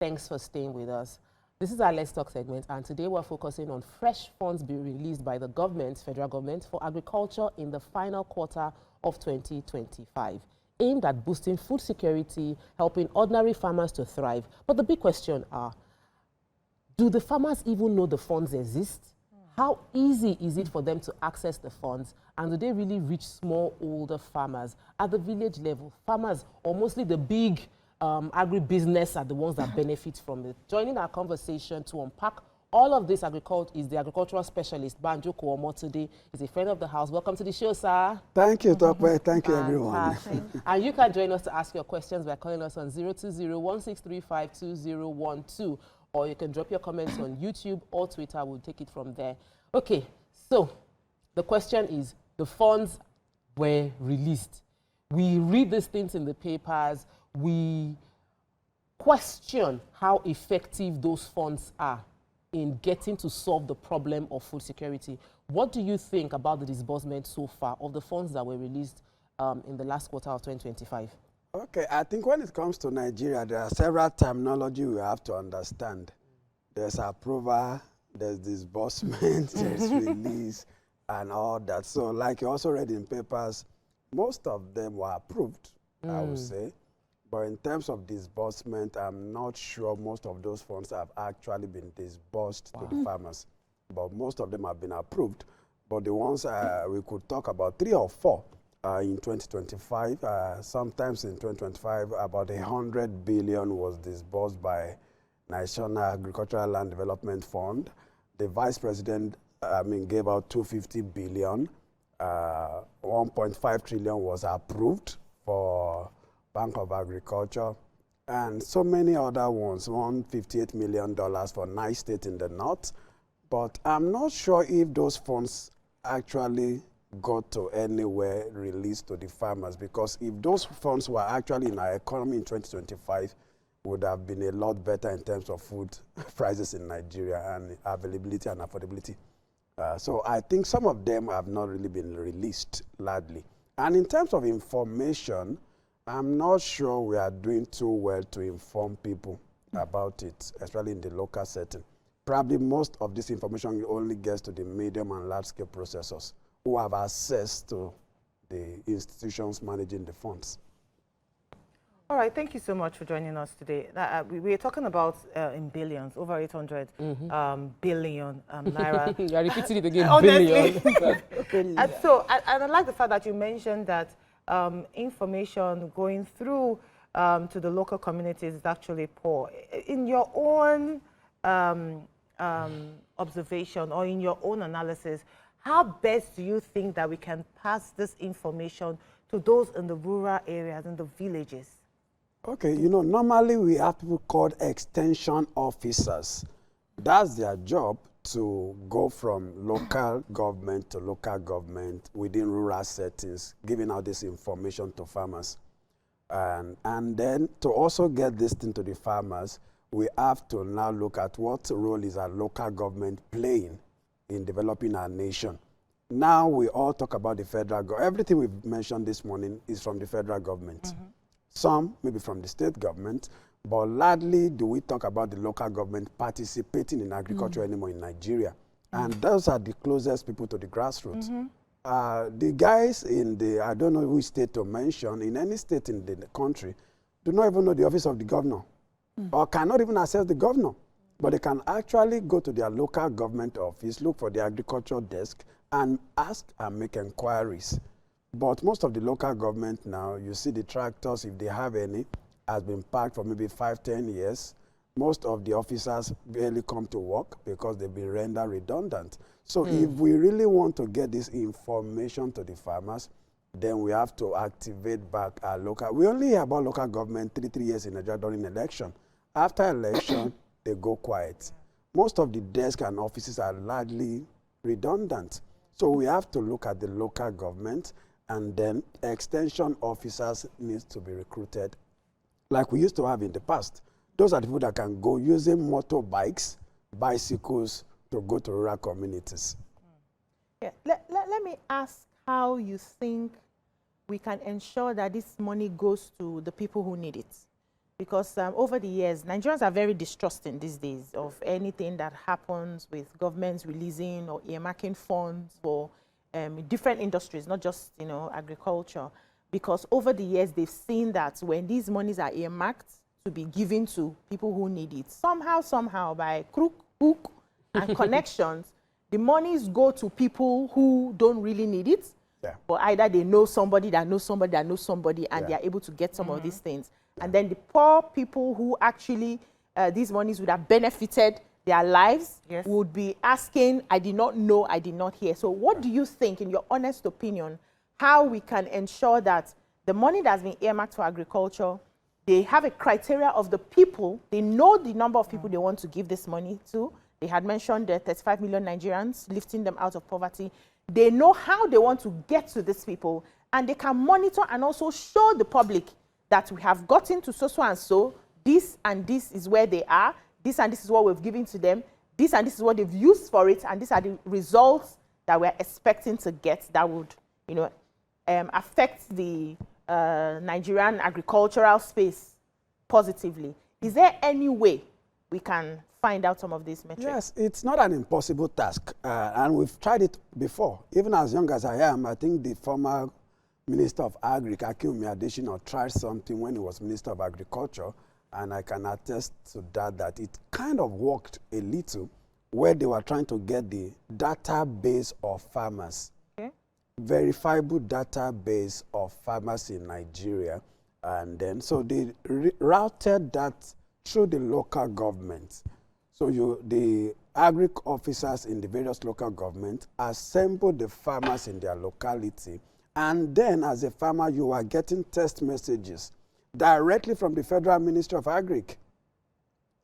Thanks for staying with us. This is our Let's Talk segment, and today we're focusing on fresh funds being released by the government, federal government, for agriculture in the final quarter of 2025, aimed at boosting food security, helping ordinary farmers to thrive. But the big question are, do the farmers even know the funds exist? How easy is it for them to access the funds? And do they really reach smallholder farmers at the village level? Farmers, or mostly the big agribusiness, are the ones that benefit from it. Joining our conversation to unpack all of this is the agricultural specialist, Banjo Kuomo. Today is a friend of the house. Welcome to the show, sir. Thank you, Tokwe. Thank you, everyone. And you can join us to ask your questions by calling us on 020-1635-2012. Or you can drop your comments on YouTube or Twitter. We'll take it from there. Okay, so the question is, the funds were released. We read these things in the papers. We question how effective those funds are in getting to solve the problem of food security. What do you think about the disbursement so far of the funds that were released in the last quarter of 2025? Okay, I think when it comes to Nigeria, there are several terminology we have to understand. There's approval, there's disbursement, there's release, and all that. So like you also read in papers, most of them were approved, I would say. But in terms of disbursement, I'm not sure most of those funds have actually been disbursed to the farmers. But most of them have been approved. But the ones we could talk about, 3 or 4 in 2025. Sometimes in 2025, about 100 billion was disbursed by National Agricultural Land Development Fund. The Vice President, gave out 250 billion. 1.5 trillion was approved for Bank of Agriculture, and so many other ones, $158 million for Nice State in the north. But I'm not sure if those funds actually got to anywhere released to the farmers, because if those funds were actually in our economy in 2025, would have been a lot better in terms of food prices in Nigeria and availability and affordability. So I think some of them have not really been released, largely. And in terms of information, I'm not sure we are doing too well to inform people about it, especially in the local setting. Probably most of this information only gets to the medium and large-scale processors who have access to the institutions managing the funds. All right, thank you so much for joining us today. We are talking about in billions, over 800 billion naira. You are repeating it again, Honestly. billion. And I like the fact that you mentioned that information going through to the local communities is actually poor. In your own observation or in your own analysis, how best do you think that we can pass this information to those in the rural areas and the villages? Okay, normally we have people called extension officers. That's their job, to go from local government to local government within rural settings, giving out this information to farmers. And then to also get this thing to the farmers, we have to now look at what role is our local government playing in developing our nation. Now we all talk about the federal government. Everything we've mentioned this morning is from the federal government. Some maybe from the state government, but largely do we talk about the local government participating in agriculture anymore in Nigeria. And those are the closest people to the grassroots. The guys in the, I don't know which state to mention, in any state in the country, do not even know the office of the governor, or cannot even access the governor. But they can actually go to their local government office, look for the agriculture desk, and ask and make inquiries. But most of the local government now, you see the tractors, if they have any, has been parked for maybe 5-10 years. Most of the officers barely come to work because they've been rendered redundant. So if we really want to get this information to the farmers, then we have to activate back our local. We only hear about local government 3 years in Nigeria during election. After election, they go quiet. Most of the desks and offices are largely redundant. So we have to look at the local government, and then extension officers need to be recruited like we used to have in the past. Those are the people that can go using motorbikes, bicycles to go to rural communities. Yeah. Let me ask how you think we can ensure that this money goes to the people who need it. because over the years, Nigerians are very distrusting these days of anything that happens with governments releasing or earmarking funds for different industries, not just, you know, agriculture. Because over the years, they've seen that when these monies are earmarked to be given to people who need it, somehow, by crook, hook, and connections, the monies go to people who don't really need it, but either they know somebody that knows somebody that knows somebody, and they are able to get some of these things. And then the poor people who actually, these monies would have benefited their lives, would be asking, I did not know, I did not hear. So what do you think, in your honest opinion, how we can ensure that the money that's been earmarked for agriculture, they have a criteria of the people, they know the number of people they want to give this money to. They had mentioned the 35 million Nigerians, lifting them out of poverty. They know how they want to get to these people, and they can monitor and also show the public that we have gotten to so and so, this and this is where they are, this and this is what we've given to them, this and this is what they've used for it, and these are the results that we're expecting to get that would, you know, affect the Nigerian agricultural space positively. Is there any way we can find out some of these metrics? Yes, it's not an impossible task, and we've tried it before. Even as young as I am, I think the former Minister of Agri, Akinwumi Adesina, tried something when he was Minister of Agriculture, and I can attest to that it kind of worked a little, where they were trying to get the database of farmers, verifiable database of farmers in Nigeria, and then so they routed that through the local government. So the agri officers in the various local governments assemble the farmers in their locality, and then as a farmer you are getting text messages directly from the Federal Ministry of Agri.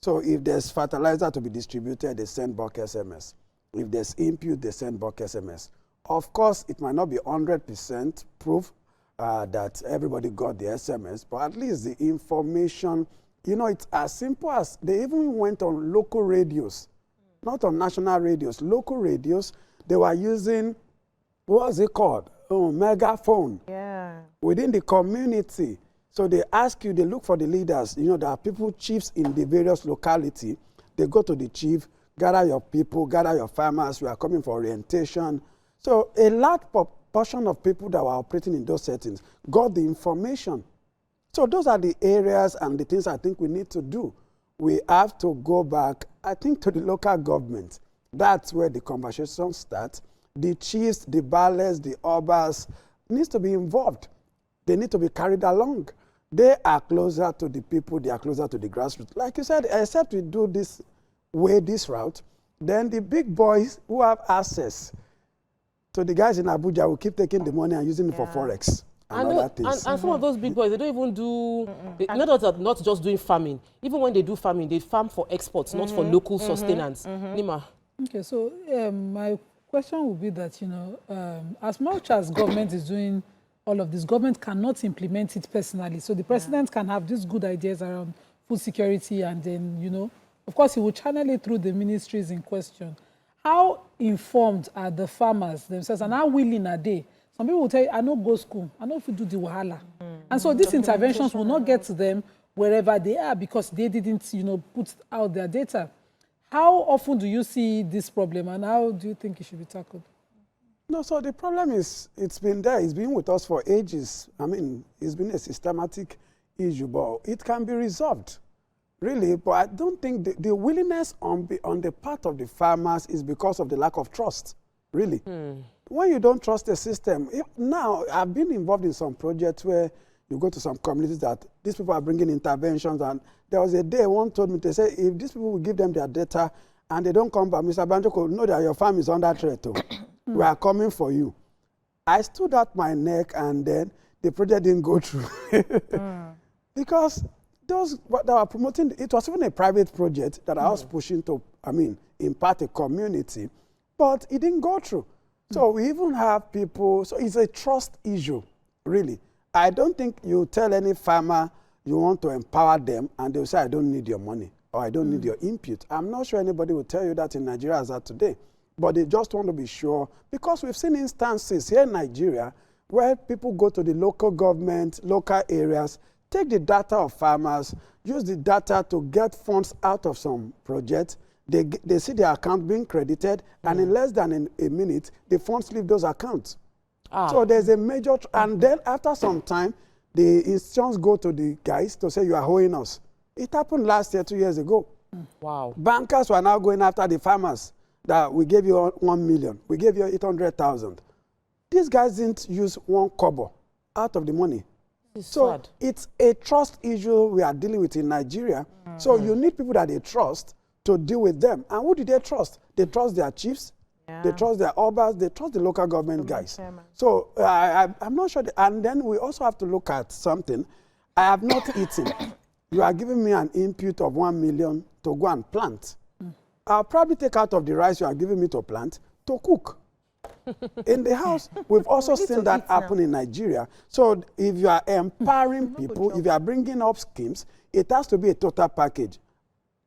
So if there's fertilizer to be distributed, they send bulk SMS. If there's input, they send bulk SMS. Of course, it might not be 100% proof that everybody got the SMS, but at least the information, you know, it's as simple as they even went on local radios, not on national radios, local radios. They were using, what was it called? Oh, megaphone. Within the community. So they ask you, they look for the leaders. You know, there are people, chiefs in the various locality. They go to the chief, gather your people, gather your farmers. We are coming for orientation. So a large portion of people that were operating in those settings got the information. So those are the areas and the things I think we need to do. We have to go back, I think, to the local government. That's where the conversation starts. The chiefs, the baales, the obas needs to be involved. They need to be carried along. They are closer to the people, they are closer to the grassroots. Like you said, except we do this way, this route, then the big boys who have access to the guys in Abuja will keep taking the money and using it for Forex and other things. And some of those big boys, they don't even do, not just doing farming. Even when they do farming, they farm for exports, not for local sustenance. Nima. Okay, so my question would be that, you know, as much as government is doing all of this, government cannot implement it personally. So the president can have these good ideas around food security, and then, you know, of course, he will channel it through the ministries in question. How informed are the farmers themselves, and how willing are they? Some people will tell you, I don't go school, I don't do the wahala. And so these interventions will not get to them wherever they are because they didn't, you know, put out their data. How often do you see this problem, and how do you think it should be tackled? No, so the problem is, it's been there. It's been with us for ages. I mean, it's been a systematic issue, but it can be resolved, really. But I don't think the willingness on the part of the farmers is because of the lack of trust, really. When you don't trust the system, now I've been involved in some projects where you go to some communities that these people are bringing interventions, and there was a day one told me, they say, if these people will give them their data and they don't come back, Mr. Banjoko, know that your farm is under threat. We are coming for you. I stood out my neck, and then the project didn't go through. Because those that were promoting, it was even a private project that I was pushing to, I mean, impart a community, but it didn't go through. So we even have people, so it's a trust issue, really. I don't think you tell any farmer you want to empower them and they'll say, I don't need your money or I don't need your input. I'm not sure anybody will tell you that in Nigeria as of today. But they just want to be sure, because we've seen instances here in Nigeria where people go to the local government, local areas, take the data of farmers, use the data to get funds out of some projects. They see their account being credited, and in less than a minute, the funds leave those accounts. So there's a major, and then after some time, the institutions go to the guys to say, you are owing us. It happened last year, 2 years ago. Wow. Bankers were now going after the farmers that we gave you 1 million, we gave you 800,000. These guys didn't use 1 kobo out of the money. So sad. it's a trust issue we are dealing with in Nigeria. So you need people that they trust to deal with them. And who do they trust? They trust their chiefs, they trust their obas, they trust the local government guys. So I'm not sure. And then we also have to look at something. I have not eaten. You are giving me an input of 1 million to go and plant. I'll probably take out of the rice you are giving me to plant to cook. In the house, we've also seen that happen in Nigeria. So if you are empowering people, if you are bringing up schemes, it has to be a total package.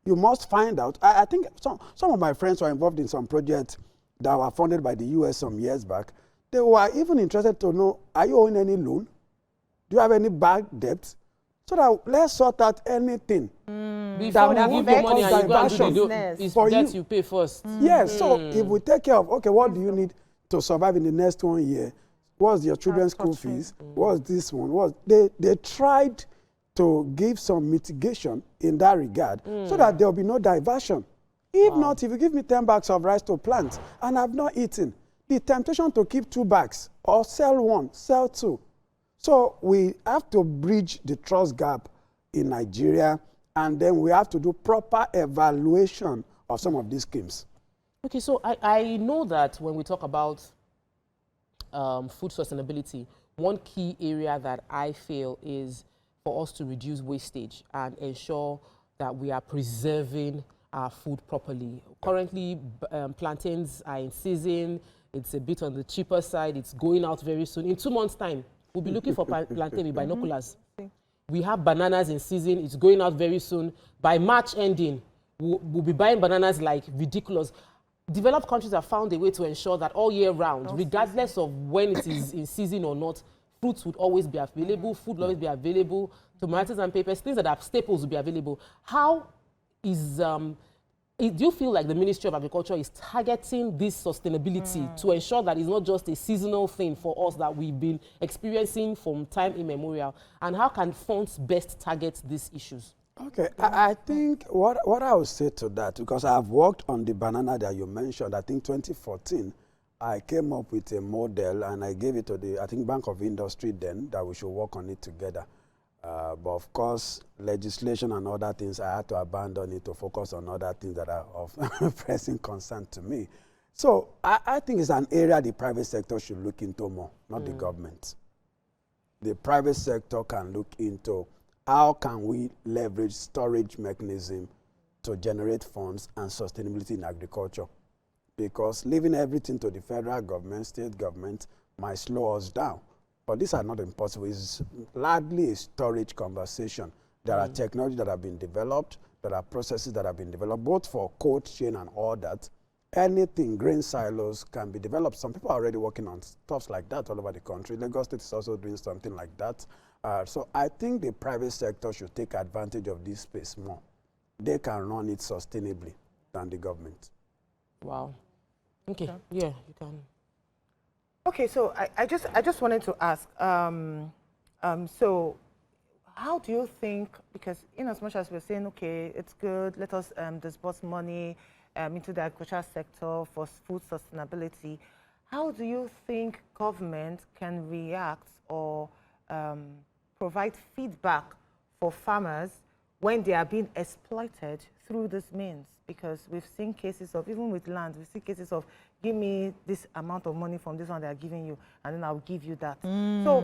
You must find out. I think some of my friends were involved in some projects that were funded by the US some years back. They were even interested to know, are you owing any loan? Do you have any bad debts? So that let's sort out anything. Before you give the money and you go and do it's debt you pay first. Yes, so if we take care of, okay, what do you need to survive in the next 1 year? What's your children's school fees? What's this one? They tried to give some mitigation in that regard so that there will be no diversion. If not, if you give me 10 bags of rice to plant and I've not eaten, the temptation to keep 2 bags or sell 1, sell 2. So we have to bridge the trust gap in Nigeria, and then we have to do proper evaluation of some of these schemes. Okay, so I know that when we talk about food sustainability, one key area that I feel is for us to reduce wastage and ensure that we are preserving our food properly. Currently, plantains are in season. It's a bit on the cheaper side. It's going out very soon. In 2 months' time, we'll be looking for plantain with binoculars. We have bananas in season. It's going out very soon. By March ending, we'll be buying bananas like ridiculous. Developed countries have found a way to ensure that all year round, regardless of when it is in season or not, fruits would always be available, food will always be available, tomatoes and peppers, things that are staples will be available. How is, do you feel like the Ministry of Agriculture is targeting this sustainability to ensure that it's not just a seasonal thing for us that we've been experiencing from time immemorial? And how can funds best target these issues? Okay, I think what I would say to that, because I've worked on the banana that you mentioned, I think 2014, I came up with a model and I gave it to the, I think, Bank of Industry then, that we should work on it together. But of course, legislation and other things, I had to abandon it to focus on other things that are of pressing concern to me. So I think it's an area the private sector should look into more, not the government. The private sector can look into how can we leverage storage mechanism to generate funds and sustainability in agriculture. Because leaving everything to the federal government, state government, might slow us down. But these are not impossible. It's largely a storage conversation. There are technologies that have been developed, there are processes that have been developed, both for cold chain and all that. Anything, grain silos can be developed. Some people are already working on stuff like that all over the country. Lagos State is also doing something like that. So I think the private sector should take advantage of this space more. They can run it sustainably than the government. Wow. Okay, yeah, you can. Okay, so I just wanted to ask, so how do you think, because in as much as we're saying, okay, it's good, let us disburse money into the agricultural sector for food sustainability, how do you think government can react or provide feedback for farmers when they are being exploited through this means? Because we've seen cases of, even with land, we've seen cases of, give me this amount of money from this one they're giving you, and then I'll give you that. So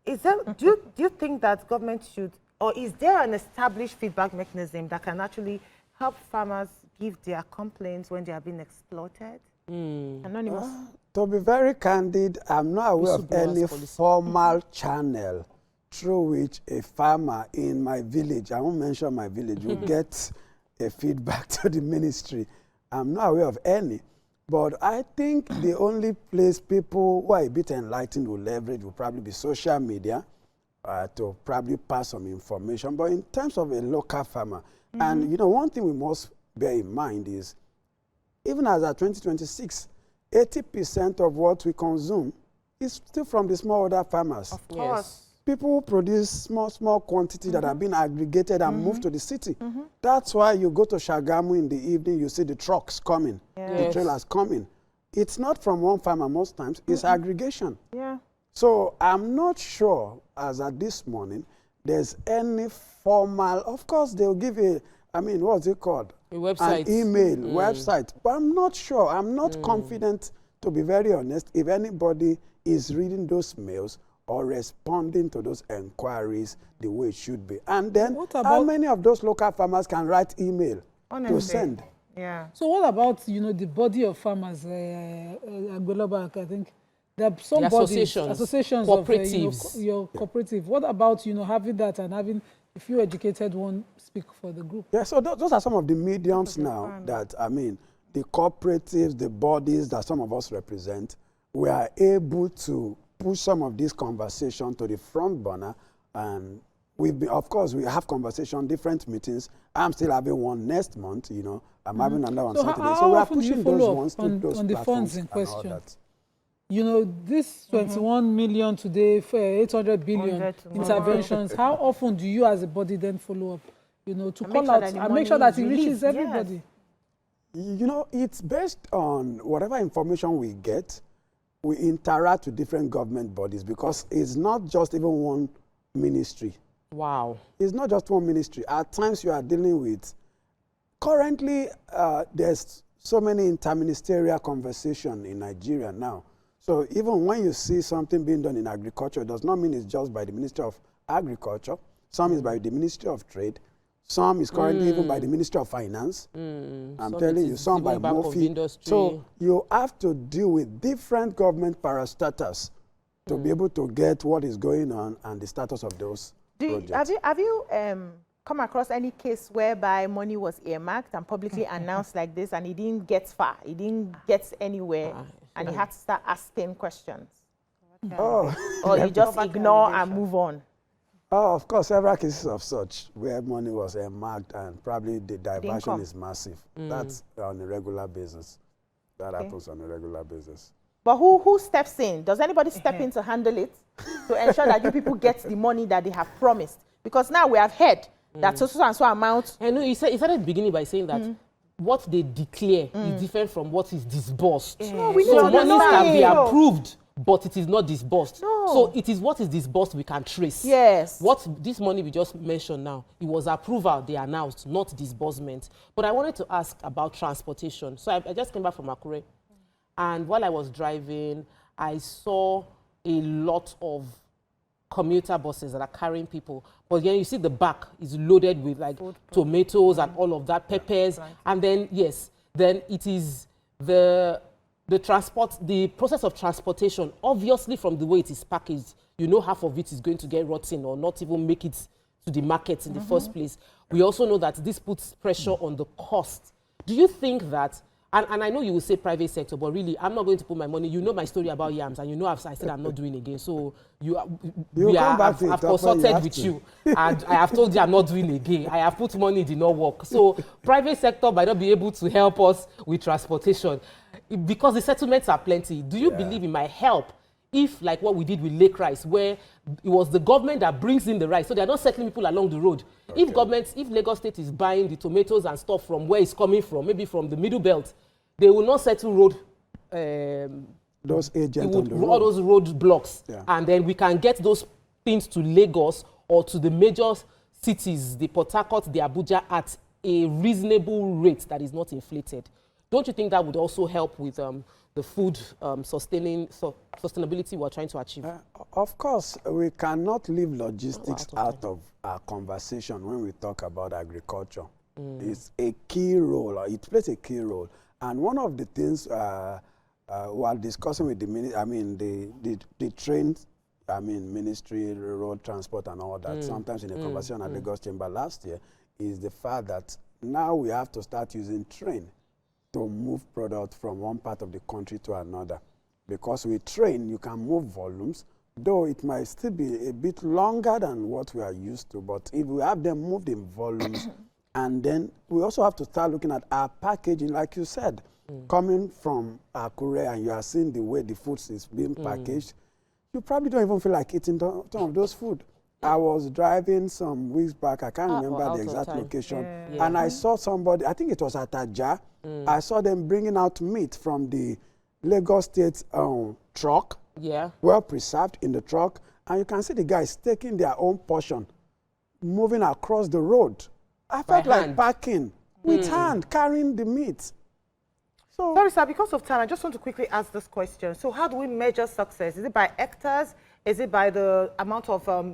is there, do you think that government should, or is there an established feedback mechanism that can actually help farmers give their complaints when they are being exploited? Anonymous. To be very candid, I'm not aware of any formal channel through which a farmer in my village, I won't mention my village, will get a feedback to the ministry. I'm not aware of any. But I think the only place people who are a bit enlightened will leverage will probably be social media to probably pass some information. But in terms of a local farmer, and you know, one thing we must bear in mind is, even as at 2026, 80% of what we consume is still from the smallholder farmers. Of course. People who produce small quantity that have been aggregated and moved to the city. That's why you go to Shagamu in the evening, you see the trucks coming, the trailers coming. It's not from one farmer most times, it's aggregation. Yeah. So I'm not sure, as at this morning, there's any formal, of course they'll give a, I mean, what's it called? A website. An email, website. But I'm not sure, I'm not confident, to be very honest, if anybody is reading those mails or responding to those inquiries the way it should be. And then, how many of those local farmers can write email to send? Yeah. So what about, you know, the body of farmers, Agbeloba, I think, there are some bodies, associations cooperatives. Of your cooperative. What about, you know, having that and having a few educated one speak for the group? Yeah, so those are some of the mediums now that, I mean, the cooperatives, the bodies that some of us represent, we are able to push some of this conversation to the front burner. And we've been, of course, we have conversation, different meetings. I'm still having one next month, you know. I'm having another one Saturday. So we are pushing those ones to those on the funds in platforms and question? all that. You know, this 21 million today, for 800 billion interventions, how often do you as a body then follow up, you know, to call out and make sure that it reaches everybody? You know, it's based on whatever information we get. We interact with different government bodies because it's not just even one ministry. Wow. It's not just one ministry. At times you are dealing with, currently there's so many interministerial conversation in Nigeria now. So even when you see something being done in agriculture, it does not mean it's just by the Ministry of Agriculture. Some is by the Ministry of Trade. Some is currently even by the Ministry of Finance. I'm telling you, some by MOFI. So you have to deal with different government parastatals to be able to get what is going on and the status of those projects. Have you come across any case whereby money was earmarked and publicly announced like this and it didn't get far, it didn't get anywhere, and you had to start asking questions? Oh. Or you just ignore and move on? Oh, of course, several cases of such where money was earmarked and probably the diversion is massive. That's on a regular basis. That happens on a regular basis. But who steps in? Does anybody step in to handle it to ensure that you people get the money that they have promised? Because now we have heard that so and so amount. I know you started at the beginning by saying that what they declare is different from what is disbursed. No, we so need to money can be know. approved, but it is not disbursed. No. So it is what is disbursed we can trace. Yes. What this money we just mentioned now, it was approval they announced, not disbursement. But I wanted to ask about transportation. So I just came back from Akure, and while I was driving, I saw a lot of commuter buses that are carrying people. But then you see the back is loaded with like tomatoes and all of that, peppers. And then, yes, then it is the process of transportation. Obviously, from the way it is packaged, you know half of it is going to get rotten or not even make it to the market in the first place. We also know that this puts pressure on the cost. Do you think that, and I know you will say private sector, but really, I'm not going to put my money. You know my story about yams, and you know I said I'm not doing again. So I've consulted with you, and I have told you I'm not doing again. I have put money, it did not work. So private sector might not be able to help us with transportation because the settlements are plenty. Do you believe it might help if, like what we did with Lake Rice, where it was the government that brings in the rice, so they're not settling people along the road. Okay. If Lagos State is buying the tomatoes and stuff from where it's coming from, maybe from the middle belt, they will not settle road. Those agents on the road. All those road blocks. Yeah. And then we can get those things to Lagos or to the major cities, the Port Harcourt, the Abuja, at a reasonable rate that is not inflated. Don't you think that would also help with the food sustainability we're trying to achieve? Of course, we cannot leave logistics out of our conversation when we talk about agriculture. It's a key role, or it plays a key role. And one of the things while discussing with the train, ministry, road transport and all that, sometimes in a conversation at Lagos Chamber last year, is the fact that now we have to start using train to move product from one part of the country to another. Because with train, you can move volumes, though it might still be a bit longer than what we are used to, but if we have them moved in volumes, and then we also have to start looking at our packaging, like you said, coming from Akure, and you are seeing the way the food is being packaged, you probably don't even feel like eating some of those food. I was driving some weeks back, I can't remember the exact location, and I saw somebody, I think it was at Aja, I saw them bringing out meat from the Lagos State truck, well preserved in the truck, and you can see the guys taking their own portion, moving across the road. I felt like packing with hand, carrying the meat. So, sorry, sir, because of time, I just want to quickly ask this question. So how do we measure success? Is it by hectares? Is it by the amount of what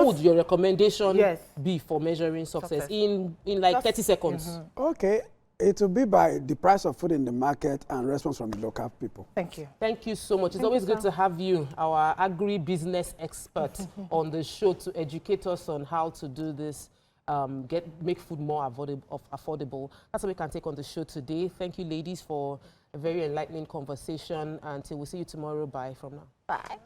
would your recommendation be for measuring success in like just 30 seconds? Okay, it will be by the price of food in the market and response from the local people. Thank you. Thank you so much. It's always good to have you, our agri-business expert, on the show to educate us on how to do this. Make food more affordable. That's what we can take on the show today. Thank you, ladies, for a very enlightening conversation. Until we see you tomorrow. Bye from now. Bye.